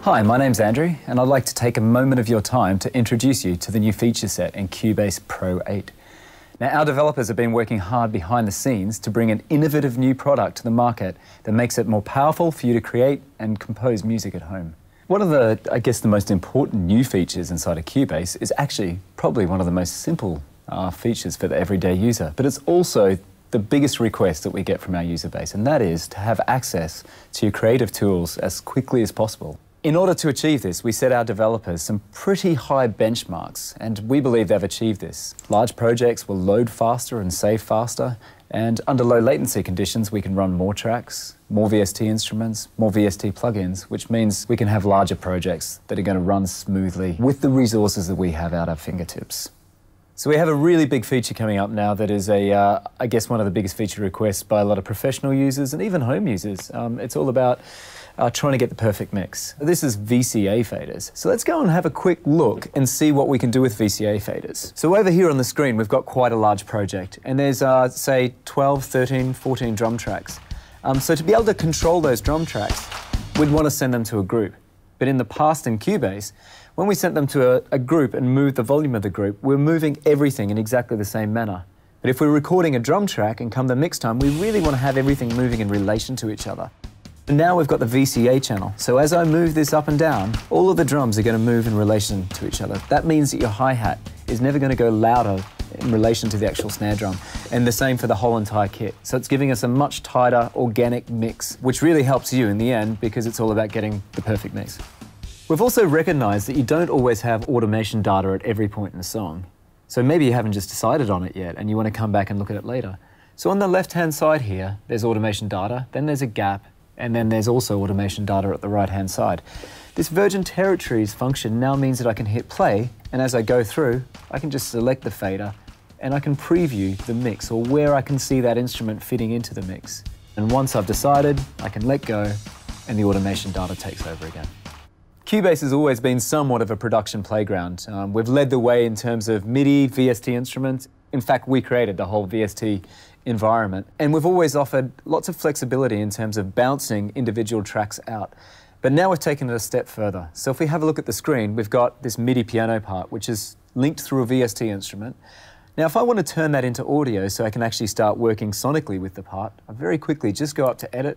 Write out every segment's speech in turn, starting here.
Hi, my name's Andrew, and I'd like to take a moment of your time to introduce you to the new feature set in Cubase Pro 8. Now, our developers have been working hard behind the scenes to bring an innovative new product to the market that makes it more powerful for you to create and compose music at home. One of the, the most important new features inside of Cubase is actually probably one of the most simple features for the everyday user, but it's also the biggest request that we get from our user base, and that is to have access to your creative tools as quickly as possible. In order to achieve this, we set our developers some pretty high benchmarks, and we believe they've achieved this. Large projects will load faster and save faster, and under low latency conditions, we can run more tracks, more VST instruments, more VST plugins, which means we can have larger projects that are going to run smoothly with the resources that we have at our fingertips. So we have a really big feature coming up now that is one of the biggest feature requests by a lot of professional users and even home users. It's all about trying to get the perfect mix. This is VCA faders. So let's go and have a quick look and see what we can do with VCA faders. So over here on the screen, we've got quite a large project, and there's, say, 12, 13, 14 drum tracks. So to be able to control those drum tracks, we'd want to send them to a group. But in the past in Cubase, when we sent them to a group and moved the volume of the group, we're moving everything in exactly the same manner. But if we're recording a drum track and come the mix time, we really want to have everything moving in relation to each other. And now we've got the VCA channel. So as I move this up and down, all of the drums are going to move in relation to each other. That means that your hi-hat is never going to go louder in relation to the actual snare drum. And the same for the whole entire kit. So it's giving us a much tighter, organic mix, which really helps you in the end because it's all about getting the perfect mix. We've also recognized that you don't always have automation data at every point in the song. So maybe you haven't just decided on it yet and you want to come back and look at it later. So on the left-hand side here, there's automation data, then there's a gap, and then there's also automation data at the right-hand side. This Virgin Territories function now means that I can hit play, and as I go through, I can just select the fader, and I can preview the mix, or where I can see that instrument fitting into the mix. And once I've decided, I can let go, and the automation data takes over again. Cubase has always been somewhat of a production playground. We've led the way in terms of MIDI, VST instruments. In fact, we created the whole VST environment. And we've always offered lots of flexibility in terms of bouncing individual tracks out. But now we've taken it a step further. So if we have a look at the screen, we've got this MIDI piano part, which is linked through a VST instrument. Now, if I want to turn that into audio so I can actually start working sonically with the part, I very quickly just go up to Edit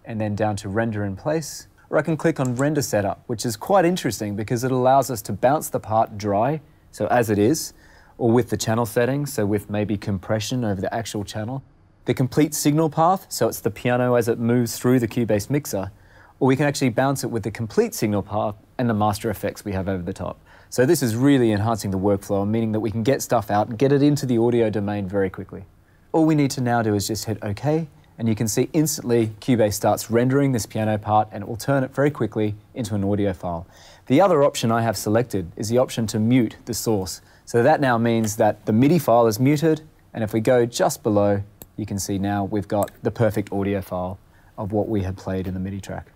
and then down to Render in Place. Or I can click on Render Setup, which is quite interesting because it allows us to bounce the part dry, so as it is, or with the channel settings, so with maybe compression over the actual channel. The complete signal path, so it's the piano as it moves through the Cubase mixer, or we can actually bounce it with the complete signal path and the master effects we have over the top. So this is really enhancing the workflow, meaning that we can get stuff out and get it into the audio domain very quickly. All we need to now do is just hit OK, and you can see instantly Cubase starts rendering this piano part and it will turn it very quickly into an audio file. The other option I have selected is the option to mute the source. So that now means that the MIDI file is muted, and if we go just below, you can see now we've got the perfect audio file of what we had played in the MIDI track.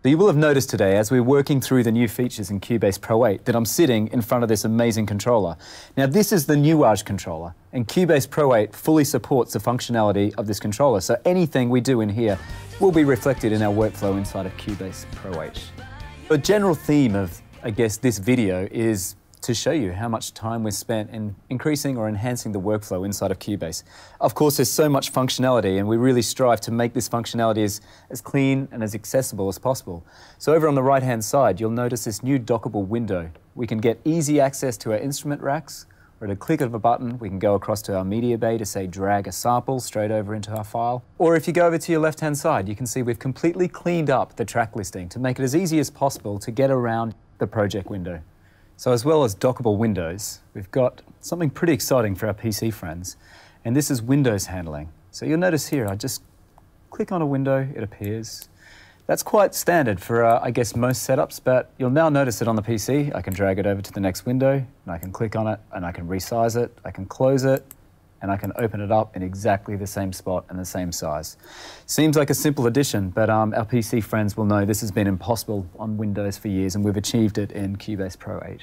So you will have noticed today, as we're working through the new features in Cubase Pro 8, that I'm sitting in front of this amazing controller. Now, this is the Nuage controller, and Cubase Pro 8 fully supports the functionality of this controller, so anything we do in here will be reflected in our workflow inside of Cubase Pro 8. The general theme of, this video is to show you how much time we've spent in increasing or enhancing the workflow inside of Cubase. Of course, there's so much functionality, and we really strive to make this functionality as clean and as accessible as possible. So over on the right-hand side, you'll notice this new dockable window. We can get easy access to our instrument racks, or at a click of a button, we can go across to our MediaBay to, say, drag a sample straight over into our file. Or if you go over to your left-hand side, you can see we've completely cleaned up the track listing to make it as easy as possible to get around the project window. So as well as dockable windows, we've got something pretty exciting for our PC friends, and this is Windows handling. So you'll notice here, I just click on a window, it appears. That's quite standard for, most setups, but you'll now notice it on the PC. I can drag it over to the next window, and I can click on it, and I can resize it, I can close it, and I can open it up in exactly the same spot and the same size. Seems like a simple addition, but our PC friends will know this has been impossible on Windows for years, and we've achieved it in Cubase Pro 8.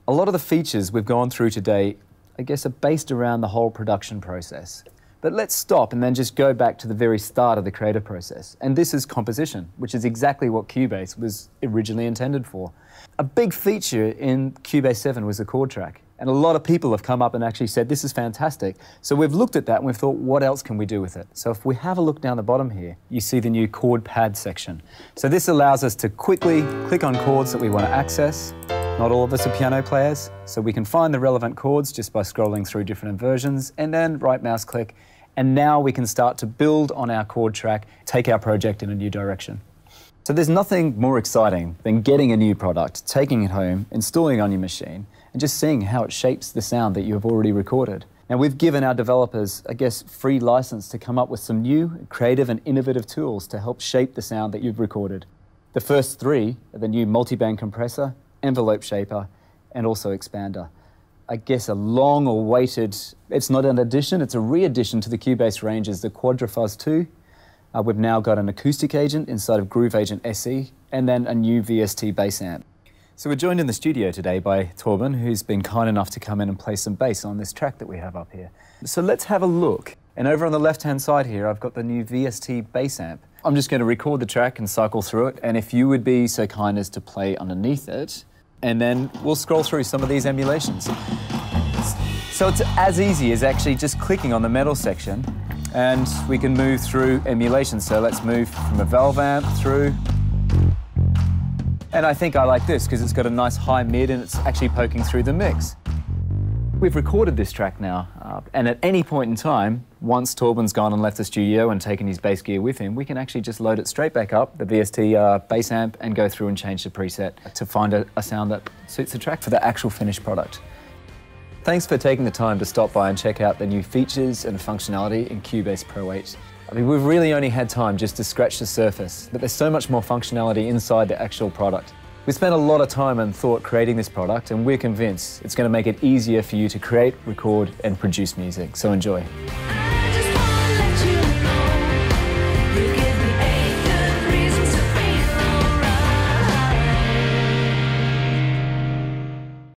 A lot of the features we've gone through today, are based around the whole production process. But let's stop and then just go back to the very start of the creative process. And this is composition, which is exactly what Cubase was originally intended for. A big feature in Cubase 7 was the chord track. And a lot of people have come up and actually said, this is fantastic. So we've looked at that and we've thought, what else can we do with it? So if we have a look down the bottom here, you see the new chord pad section. So this allows us to quickly click on chords that we want to access. Not all of us are piano players, so we can find the relevant chords just by scrolling through different inversions and then right mouse click. And now we can start to build on our chord track, take our project in a new direction. So there's nothing more exciting than getting a new product, taking it home, installing it on your machine, and just seeing how it shapes the sound that you have already recorded. Now we've given our developers, I guess, free license to come up with some new, creative and innovative tools to help shape the sound that you've recorded. The first three are the new multiband compressor, envelope shaper, and also expander. I guess a long-awaited, it's not an addition, it's a re-addition to the Cubase range is the Quadrafuzz 2. We've now got an acoustic agent inside of Groove Agent SE, and then a new VST bass amp. So we're joined in the studio today by Torben, who's been kind enough to come in and play some bass on this track that we have up here. So let's have a look. And over on the left-hand side here, I've got the new VST bass amp. I'm just going to record the track and cycle through it, and if you would be so kind as to play underneath it, and then we'll scroll through some of these emulations. So it's as easy as actually just clicking on the metal section, and we can move through emulations. So let's move from a valve amp through. And I think I like this because it's got a nice high mid and it's actually poking through the mix. We've recorded this track now, and at any point in time, once Torben's gone and left the studio and taken his bass gear with him, we can actually just load it straight back up, the VST bass amp, and go through and change the preset to find a sound that suits the track for the actual finished product. Thanks for taking the time to stop by and check out the new features and functionality in Cubase Pro 8. I mean, we've really only had time just to scratch the surface, but there's so much more functionality inside the actual product. We spent a lot of time and thought creating this product, and we're convinced it's going to make it easier for you to create, record, and produce music. So enjoy.